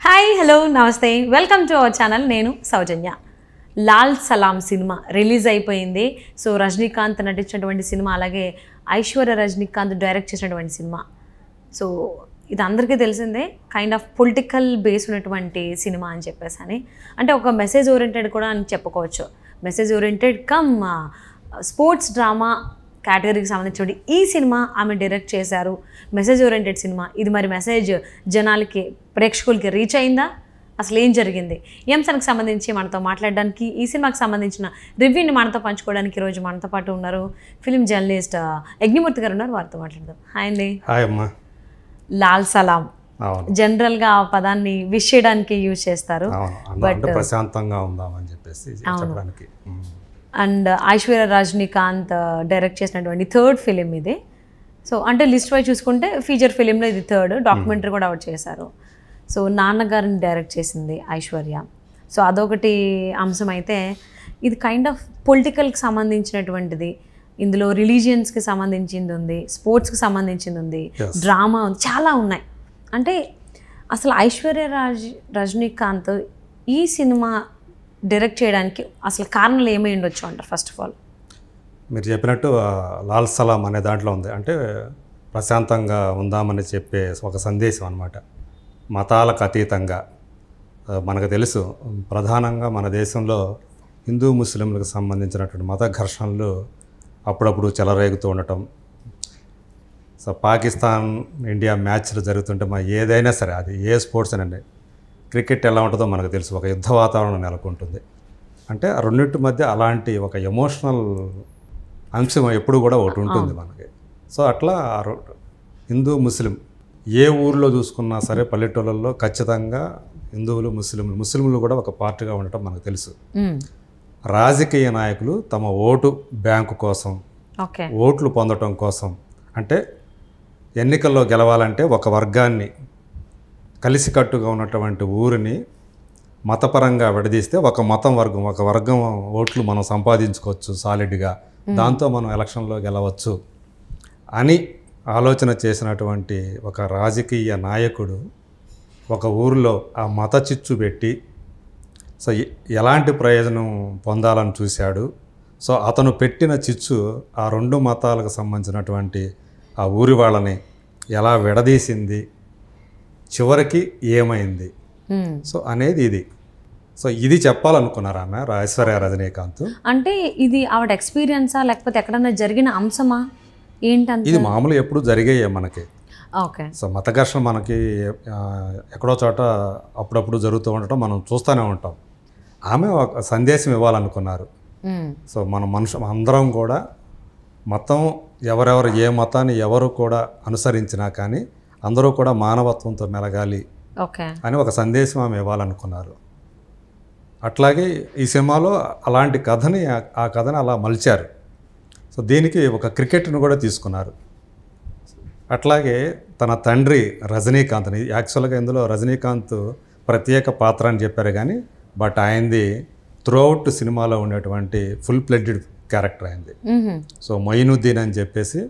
Hi hello నమస్తే welcome to our channel. నేను సౌజన్య. లాల్ సలాం cinema release అయిపోయింది. సో రజనీకాంత్ నటించినటువంటి సినిమా, అలాగే ఐశ్వర్య రజనీకాంత్ డైరెక్ట్ చేసినటువంటి సినిమా. సో ఇది అందరికీ తెలిసిందే, కైండ్ ఆఫ్ పొలిటికల్ బేస్ ఉన్నటువంటి సినిమా అని చెప్పేసి అని, అంటే ఒక మెసేజ్ ఓరియంటెడ్ కూడా అని చెప్పుకోవచ్చు. Message oriented come sports drama కేటగిరీకి సంబంధించి ఈ సినిమా ఆమె డైరెక్ట్ చేశారు. మెసేజ్ ఓరియంటెడ్ సినిమా ఇది. మరి మెసేజ్ జనాలకి, ప్రేక్షకులకి రీచ్ అయిందా? అసలు ఏం జరిగింది? ఈ అంశానికి సంబంధించి మనతో మాట్లాడడానికి, ఈ సినిమాకి సంబంధించిన రివ్యూని మనతో పంచుకోవడానికి ఈరోజు మనతో పాటు ఉన్నారు ఫిలిం జర్నలిస్ట్ యజ్ఞమూర్తి గారు ఉన్నారు. వారితో మాట్లాడదాం. హాయ్ అండి. హాయ్ అమ్మా. లాల్ సలాం జనరల్గా ఆ పదాన్ని విష్ చేయడానికి యూజ్ చేస్తారు, బట్ ప్రశాంతంగా ఉందామని చెప్పేసి చెప్పడానికి. అండ్ ఐశ్వర్య రజనీకాంత్ డైరెక్ట్ చేసినటువంటి థర్డ్ ఫిలిం ఇది. సో అంటే లిస్ట్ వైజ్ చూసుకుంటే ఫీచర్ ఫిలింలో ఇది థర్డ్. డాక్యుమెంటరీ కూడా అవుట్ చేశారు. సో నాన్నగారిని డైరెక్ట్ చేసింది ఐశ్వర్య. సో అదొకటి అంశం. అయితే ఇది కైండ్ ఆఫ్ పొలిటికల్కి సంబంధించినటువంటిది. ఇందులో రిలీజియన్స్కి సంబంధించింది ఉంది, స్పోర్ట్స్కి సంబంధించింది ఉంది, డ్రామా ఉంది, చాలా ఉన్నాయి. అంటే అసలు ఐశ్వర్య రజనీకాంత్ ఈ సినిమా డైరెక్ట్ చేయడానికి అసలు కారణాలు ఏమై ఉండొచ్చు అంటారు? ఫస్ట్ ఆఫ్ ఆల్ మీరు చెప్పినట్టు లాల్ సలాం అనే దాంట్లో ఉంది, అంటే ప్రశాంతంగా ఉందామని చెప్పే ఒక సందేశం అన్నమాట. మతాలకు అతీతంగా మనకు తెలుసు, ప్రధానంగా మన దేశంలో హిందూ ముస్లింలకు సంబంధించినటువంటి మత ఘర్షణలు అప్పుడప్పుడు చెలరేగుతూ ఉండటం. సో పాకిస్తాన్ ఇండియా మ్యాచ్లు జరుగుతుంటే ఏదైనా సరే, అది ఏ స్పోర్ట్స్ అనండి, క్రికెట్ ఎలా ఉంటుందో మనకు తెలుసు, ఒక యుద్ధ వాతావరణం నెలకొంటుంది. అంటే ఆ రెండింటి మధ్య అలాంటి ఒక ఎమోషనల్ అంశం ఎప్పుడు కూడా ఒకటి ఉంటుంది మనకి. సో అట్లా హిందూ ముస్లిం ఏ ఊరిలో చూసుకున్నా సరే, పల్లెటూళ్ళల్లో ఖచ్చితంగా హిందువులు ముస్లింలు కూడా ఒక పార్టీగా ఉండటం మనకు తెలుసు. రాజకీయ నాయకులు తమ ఓటు బ్యాంకు కోసం, ఓట్లు పొందటం కోసం, అంటే ఎన్నికల్లో గెలవాలంటే ఒక వర్గాన్ని, కలిసికట్టుగా ఉన్నటువంటి ఊరిని మతపరంగా విడదీస్తే ఒక వర్గం ఓట్లు మనం సంపాదించుకోవచ్చు సాలిడ్గా, దాంతో మనం ఎలక్షన్లో గెలవచ్చు అని ఆలోచన చేసినటువంటి ఒక రాజకీయ నాయకుడు ఒక ఊరిలో ఆ మత చిచ్చు పెట్టి, సో ఎలాంటి ప్రయోజనం పొందాలని చూశాడు. సో అతను పెట్టిన చిచ్చు ఆ రెండు మతాలకు సంబంధించినటువంటి ఆ ఊరి వాళ్ళని ఎలా విడదీసింది, చివరికి ఏమైంది, సో అనేది ఇది. సో ఇది చెప్పాలనుకున్నారు ఆమె ఐశ్వర్య రజనీకాంత్. అంటే ఇది ఆవిడ ఎక్స్పీరియన్సా లేకపోతే ఎక్కడన్నా జరిగిన అంశమా ఏంటంటే? ఇది మామూలు ఎప్పుడు జరిగాయే మనకి. ఓకే. సో మత ఘర్షణ మనకి ఎక్కడో చోట అప్పుడప్పుడు జరుగుతూ ఉండటం మనం చూస్తూనే ఉంటాం. ఆమె ఒక సందేశం ఇవ్వాలనుకున్నారు. సో అందరం కూడా మతం, ఎవరెవరు ఏ మతాన్ని ఎవరు కూడా అనుసరించినా కానీ అందరూ కూడా మానవత్వంతో మెలగాలి అని ఒక సందేశం ఆమె ఇవ్వాలనుకున్నారు. అట్లాగే ఈ సినిమాలో అలాంటి ఆ కథని అలా మలిచారు. సో దీనికి ఒక క్రికెట్ను కూడా తీసుకున్నారు. అట్లాగే తన తండ్రి రజనీకాంత్ని, యాక్చువల్గా ఇందులో రజనీకాంత్ ప్రత్యేక పాత్ర అని చెప్పారు కానీ, బట్ ఆయనది త్రూఅవుట్ సినిమాలో ఉండేటువంటి ఫుల్ ప్లెడ్జెడ్ క్యారెక్టర్ అయింది. సో మొయినుద్దీన్ అని చెప్పేసి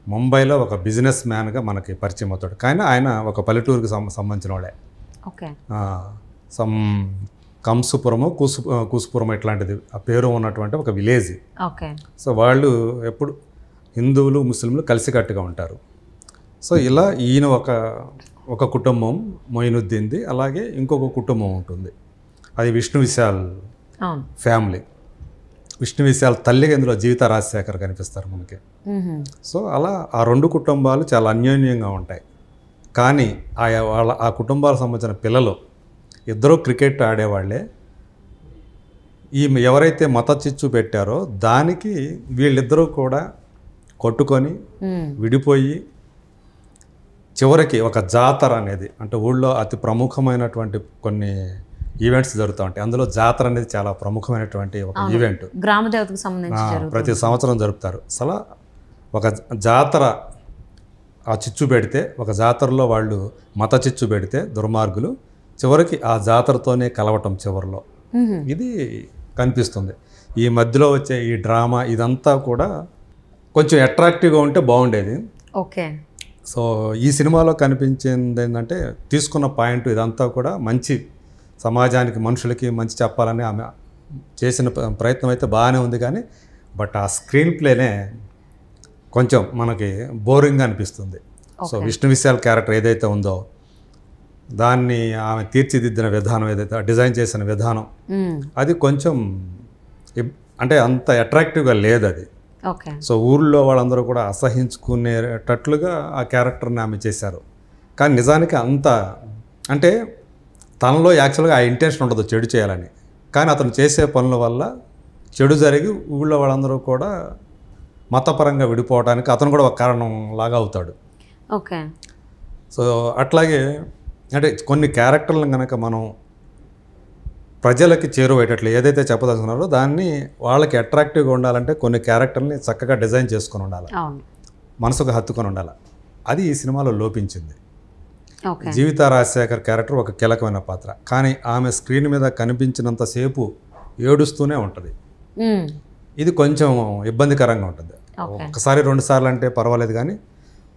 ముంబైలో ఒక బిజినెస్ మ్యాన్గా మనకి పరిచయం అవుతాడు. కానీ ఆయన ఒక పల్లెటూరుకి సంబంధించిన వాళ్ళే. కంసుపురము, కూసుపురము ఇట్లాంటిది ఆ పేరు ఉన్నటువంటి ఒక విలేజ్. సో వాళ్ళు ఎప్పుడు హిందువులు ముస్లింలు కలిసికట్టుగా ఉంటారు. సో ఇలా ఈయన ఒక కుటుంబం మొయినుద్దీన్ది, అలాగే ఇంకొక కుటుంబం ఉంటుంది, అది విష్ణు విశాల్ ఫ్యామిలీ. విష్ణు విశాల్ తల్లిగా ఇందులో జీవిత రాజశేఖర్ కనిపిస్తారు మనకి. సో అలా ఆ రెండు కుటుంబాలు చాలా అన్యోన్యంగా ఉంటాయి. కానీ ఆ కుటుంబాలకు సంబంధించిన పిల్లలు ఇద్దరూ క్రికెట్ ఆడేవాళ్లే. ఎవరైతే మత చిచ్చు పెట్టారో దానికి వీళ్ళిద్దరూ కూడా కొట్టుకొని విడిపోయి చివరికి ఒక జాతర అనేది, అంటే ఊళ్ళో అతి ప్రముఖమైనటువంటి కొన్ని ఈవెంట్స్ జరుగుతూ ఉంటాయి. అందులో జాతర అనేది చాలా ప్రముఖమైనటువంటి ఒక ఈవెంట్, గ్రామదేవతకు సంబంధించి ప్రతి సంవత్సరం జరుపుతారు. అసలు ఒక జాతర ఆ చిచ్చు పెడితే, ఒక జాతరలో వాళ్ళు మత చిచ్చు పెడితే దుర్మార్గులు చివరికి ఆ జాతరతోనే కలవటం చివరిలో ఇది కనిపిస్తుంది. ఈ మధ్యలో వచ్చే ఈ డ్రామా ఇదంతా కూడా కొంచెం అట్రాక్టివ్గా ఉంటే బాగుండేది. సో ఈ సినిమాలో కనిపించింది ఏంటంటే తీసుకున్న పాయింట్ ఇదంతా కూడా మంచి సమాజానికి మనుషులకి మంచి చెప్పాలని ఆమె చేసిన ప్రయత్నం అయితే బాగానే ఉంది, కానీ బట్ ఆ స్క్రీన్ ప్లేనే కొంచెం మనకి బోరింగ్గా అనిపిస్తుంది. సో విష్ణు విశాల్ క్యారెక్టర్ ఏదైతే ఉందో దాన్ని ఆమె తీర్చిదిద్దిన విధానం, ఏదైతే డిజైన్ చేసిన విధానం, అది కొంచెం అంటే అంత అట్రాక్టివ్గా లేదు అది. సో ఊళ్ళో వాళ్ళందరూ కూడా అసహించుకునేటట్లుగా ఆ క్యారెక్టర్ని ఆమె చేశారు. కానీ నిజానికి అంత అంటే తనలో యాక్చువల్గా ఆ ఇంటెన్షన్ ఉండదు చెడు చేయాలని, కానీ అతను చేసే పనుల వల్ల చెడు జరిగి ఊళ్ళో వాళ్ళందరూ కూడా మతపరంగా విడిపోవడానికి అతను కూడా ఒక కారణం లాగా అవుతాడు. ఓకే. సో అట్లాగే అంటే కొన్ని క్యారెక్టర్లను కనుక మనం ప్రజలకి చేరువయ్యేటట్లు ఏదైతే చెప్పదలుచుకున్నారో దాన్ని వాళ్ళకి అట్రాక్టివ్గా ఉండాలంటే కొన్ని క్యారెక్టర్ని చక్కగా డిజైన్ చేసుకొని ఉండాలి, మనసుకు హత్తుకొని ఉండాలి. అది ఈ సినిమాలో లోపించింది. జీవిత రాజశేఖర్ క్యారెక్టర్ ఒక కీలకమైన పాత్ర, కానీ ఆమె స్క్రీన్ మీద కనిపించినంతసేపు ఏడుస్తూనే ఉంటుంది. ఇది కొంచెం ఇబ్బందికరంగా ఉంటుంది. ఒకసారి 2 సార్లు అంటే పర్వాలేదు, కానీ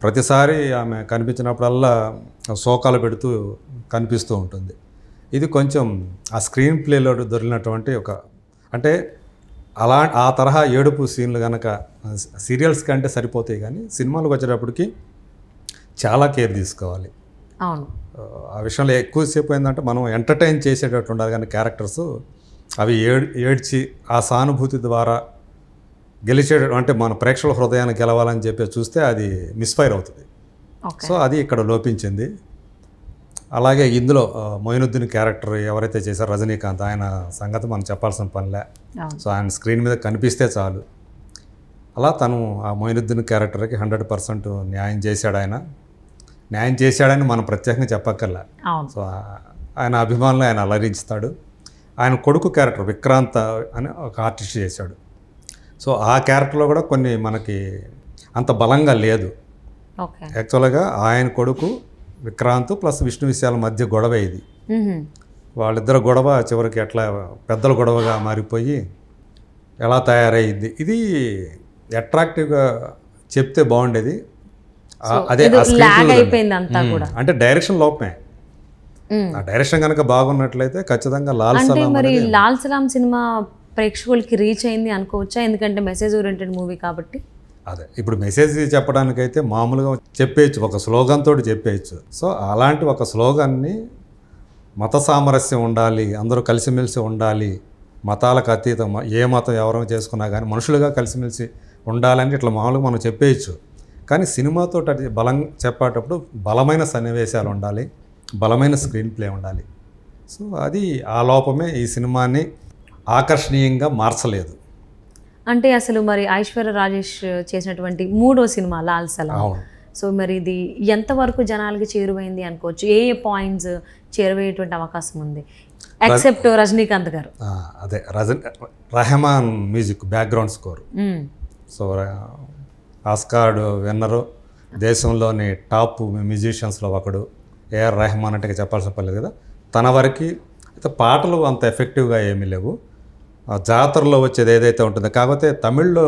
ప్రతిసారి ఆమె కనిపించినప్పుడల్లా శోకాలు పెడుతూ కనిపిస్తూ ఉంటుంది. ఇది కొంచెం ఆ స్క్రీన్ ప్లేలో దొరికినటువంటి ఒక అంటే ఆ తరహా ఏడుపు సీన్లు కనుక సీరియల్స్ కంటే సరిపోతాయి, కానీ సినిమాలకు వచ్చేటప్పటికి చాలా కేర్ తీసుకోవాలి. అవును, ఆ విషయంలో ఎక్కువసేపు ఏంటంటే మనం ఎంటర్టైన్ చేసేటట్టు ఉండాలి, కానీ క్యారెక్టర్స్ అవి ఏడ్చి ఆ సానుభూతి ద్వారా గెలిచే అంటే మన ప్రేక్షకుల హృదయాన్ని గెలవాలని చెప్పి చూస్తే అది మిస్ఫైర్ అవుతుంది. సో అది ఇక్కడ లోపించింది. అలాగే ఇందులో మొయినుద్దీన్ క్యారెక్టర్ ఎవరైతే చేశారో రజనీకాంత్, ఆయన సంగతి మనం చెప్పాల్సిన పనిలే. సో ఆయన స్క్రీన్ మీద కనిపిస్తే చాలు. అలా తను ఆ మొయినుద్దీన్ క్యారెక్టర్కి 100% న్యాయం చేశాడని మనం ప్రత్యేకంగా చెప్పక్కర్లే. సో ఆయన అభిమానులు ఆయన అలరించుతాడు. ఆయన కొడుకు క్యారెక్టర్ విక్రాంత్ అని ఒక ఆర్టిస్ట్ చేశాడు. సో ఆ క్యారెక్టర్లో కూడా కొన్ని మనకి అంత బలంగా లేదు. యాక్చువల్గా ఆయన కొడుకు విక్రాంత్ ప్లస్ విష్ణు విశాల మధ్య గొడవ ఇది. వాళ్ళిద్దరు గొడవ చివరికి ఎట్లా పెద్దల గొడవగా మారిపోయి ఎలా తయారయ్యింది, ఇది అట్రాక్టివ్గా చెప్తే బాగుండేది. అదే అంటే డైరెక్షన్ లోపమే. ఆ డైరెక్షన్ కనుక బాగున్నట్లయితే ఖచ్చితంగా లాల్ సలాం సినిమా ప్రేక్షకులకి రీచ్ అయింది అనుకోవచ్చా? ఎందుకంటే మెసేజ్ ఓరియంటెడ్ మూవీ కాబట్టి. అదే ఇప్పుడు మెసేజ్ చెప్పడానికైతే మామూలుగా చెప్పేయచ్చు, ఒక స్లోగన్ తోటి చెప్పేయచ్చు. సో అలాంటి ఒక స్లోగన్ని మత సామరస్యం ఉండాలి, అందరూ కలిసిమెలిసి ఉండాలి, మతాలకు అతీతం, ఏ మతం ఎవరైనా చేసుకున్నా కానీ మనుషులుగా కలిసిమెలిసి ఉండాలని ఇట్లా మామూలుగా మనం చెప్పేయచ్చు. కానీ సినిమాతో బలం చెప్పేటప్పుడు బలమైన సన్నివేశాలు ఉండాలి, బలమైన స్క్రీన్ ప్లే ఉండాలి. సో అది ఆ లోపమే ఈ సినిమాని ఆకర్షణీయంగా మార్చలేదు. అంటే అసలు మరి ఐశ్వర్య రాజేష్ చేసినటువంటి 3వ సినిమా లాల్ సలాం, సో మరి ఇది ఎంతవరకు జనాలకి చేరువైంది అనుకోవచ్చు? ఏ పాయింట్స్ చేరువయ్యేటువంటి అవకాశం ఉంది ఎక్సెప్ట్ రజనీకాంత్ గారు? అదే Rahman music background score. So Oscar winner, దేశంలోని టాప్ మ్యూజిషియన్స్లో ఒకడు ఏఆర్ రెహమాన్ అంటే చెప్పాల్సిన పర్లేదు కదా. తన వరకు అయితే పాటలు అంత ఎఫెక్టివ్గా ఏమీ లేవు. జాతరలో వచ్చేది ఏదైతే ఉంటుందో, కాకపోతే తమిళ్లో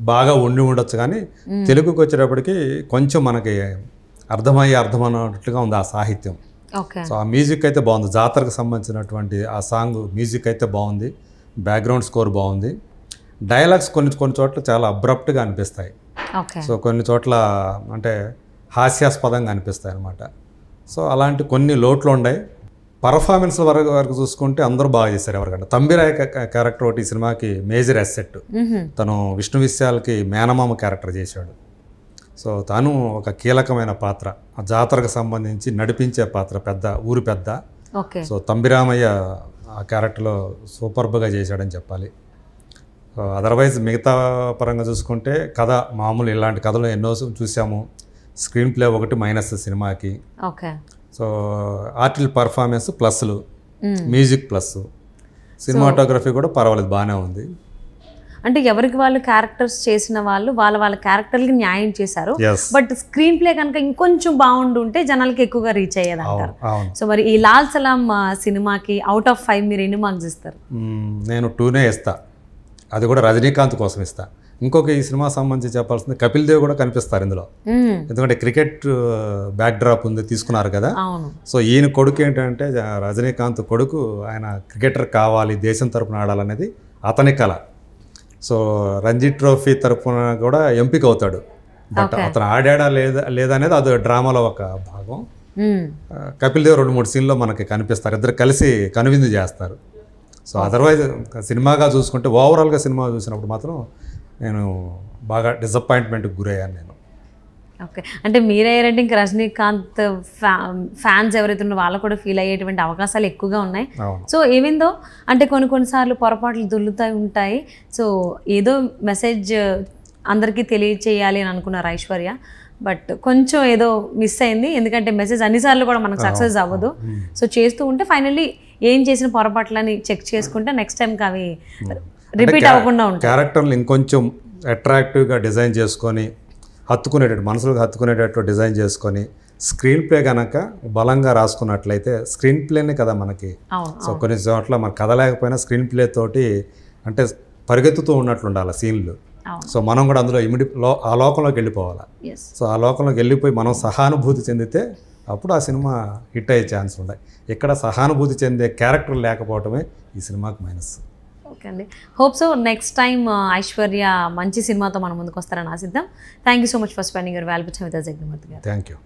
బాగా ఉండొచ్చు, కానీ తెలుగుకి వచ్చేటప్పటికి కొంచెం మనకి అర్థమన్నట్టుగా ఉంది ఆ సాహిత్యం. సో ఆ మ్యూజిక్ అయితే బాగుంది, జాతరకు సంబంధించినటువంటి ఆ సాంగ్ మ్యూజిక్ అయితే బాగుంది, బ్యాక్గ్రౌండ్ స్కోర్ బాగుంది. డైలాగ్స్ కొన్ని చోట్ల చాలా అబ్రప్ట్గా అనిపిస్తాయి. సో కొన్ని చోట్ల అంటే హాస్యాస్పదంగా అనిపిస్తాయి అన్నమాట. సో అలాంటి కొన్ని లోట్లు ఉన్నాయి. పర్ఫార్మెన్స్ వరకు చూసుకుంటే అందరూ బాగా చేశారు. ఎవరికంటే తంబిరాయ్ క్యారెక్టర్ ఒకటి ఈ సినిమాకి మేజర్ అసెట్. తను విష్ణు విశాల్కి మేనమామ క్యారెక్టర్ చేశాడు. సో తను ఒక కీలకమైన పాత్ర, ఆ జాతరకు సంబంధించి నడిపించే పాత్ర, ఊరి పెద్ద. సో తంబిరామయ్య ఆ క్యారెక్టర్లో సూపర్బ్గా చేశాడని చెప్పాలి. అదర్వైజ్ మిగతా పరంగా చూసుకుంటే కథ మామూలు, ఇలాంటి కథలు ఎన్నో చూసాము. స్క్రీన్ ప్లే ఒకటి మైనస్ సినిమాకి. సో ఆర్టిల్ పర్ఫార్మెన్స్ ప్లస్లు, మ్యూజిక్ ప్లస్, సినిమాటోగ్రఫీ కూడా పర్వాలేదు, బాగానే ఉంది. అంటే ఎవరికి వాళ్ళు క్యారెక్టర్స్ చేసిన వాళ్ళు వాళ్ళ క్యారెక్టర్లకి న్యాయం చేశారు. బట్ స్క్రీన్ ప్లే కనుక ఇంకొంచెం బాగుండుంటే జనాలకి ఎక్కువగా రీచ్ అయ్యేది అంటారు. సో మరి ఈ లాల్ సలాం సినిమాకి అవుట్ ఆఫ్ 5 మీరు ఎన్ని మార్క్స్ ఇస్తారు? నేను 2నే ఇస్తా. అది కూడా రజనీకాంత్ కోసం ఇస్తా. ఇంకొక ఈ సినిమా సంబంధించి చెప్పాల్సింది కపిల్ దేవ్ కూడా కనిపిస్తారు ఇందులో. ఎందుకంటే క్రికెట్ బ్యాక్ డ్రాప్ ఉంది తీసుకున్నారు కదా. అవును. సో ఈయన కొడుకు ఏంటంటే రజనీకాంత్ కొడుకు, ఆయన క్రికెటర్ కావాలి, దేశం తరపున ఆడాలనేది అతని కళ. సో రంజీ ట్రోఫీ తరపున కూడా ఎంపిక అవుతాడు. బట్ అతను ఆడాడా లేదా అనేది అది డ్రామాలో ఒక భాగం. కపిల్ దేవ్ 2-3 సీన్లో మనకి కనిపిస్తారు, ఇద్దరు కలిసి కనువిందు చేస్తారు. సో అదర్వైజ్ సినిమాగా చూసుకుంటే ఓవరాల్గా సినిమా చూసినప్పుడు మాత్రం నేను బాగా డిసప్పాయింట్మెంట్కి గురయ్యాను నేను. ఓకే, అంటే మీరయ్యారంటే ఇంకా రజనీకాంత్ ఫ్యాన్స్ ఎవరైతే ఉన్నారో వాళ్ళు కూడా ఫీల్ అయ్యేటువంటి అవకాశాలు ఎక్కువగా ఉన్నాయి. సో ఏమిందో అంటే కొన్నిసార్లు పొరపాట్లు దుల్లుతూ ఉంటాయి. సో ఏదో మెసేజ్ అందరికీ తెలియచేయాలి అని అనుకున్నారు ఐశ్వర్య, బట్ కొంచెం ఏదో మిస్ అయింది. ఎందుకంటే మెసేజ్ అన్నిసార్లు కూడా మనకు సక్సెస్ అవ్వదు. సో చేస్తూ ఉంటే ఫైనల్లీ ఏం చేసిన పొరపాట్లని చెక్ చేసుకుంటే నెక్స్ట్ టైంకి అవి రిపీట్ అవ్వకుండా ఉంటాయి. క్యారెక్టర్లు ఇంకొంచెం అట్రాక్టివ్గా డిజైన్ చేసుకొని హత్తుకునేటట్టు, మనసులకు హత్తుకునేటట్టు డిజైన్ చేసుకొని స్క్రీన్ ప్లే కనుక బలంగా రాసుకున్నట్లయితే, స్క్రీన్ ప్లేనే కదా మనకి. సో కొన్ని చోట్ల మన కథ లేకపోయినా స్క్రీన్ ప్లే తోటి అంటే పరిగెత్తుతూ ఉన్నట్లు ఉండాలి సీన్లు. సో మనం కూడా అందులో ఆ లోకంలోకి వెళ్ళిపోవాలి. సో ఆ లోకంలోకి వెళ్ళిపోయి మనం సహానుభూతి చెందితే అప్పుడు ఆ సినిమా హిట్ అయ్యే ఛాన్స్ ఉన్నాయి. ఇక్కడ సహానుభూతి చెందే క్యారెక్టర్ లేకపోవటమే ఈ సినిమాకి మైనస్. ఓకే అండి, hope so next time Aishwarya మంచి సినిమాతో మన ముందుకు వస్తారని ఆశిద్దాం. Thank you so much for spending your valuable time with us, Jaganmurthy గారు. Thank you.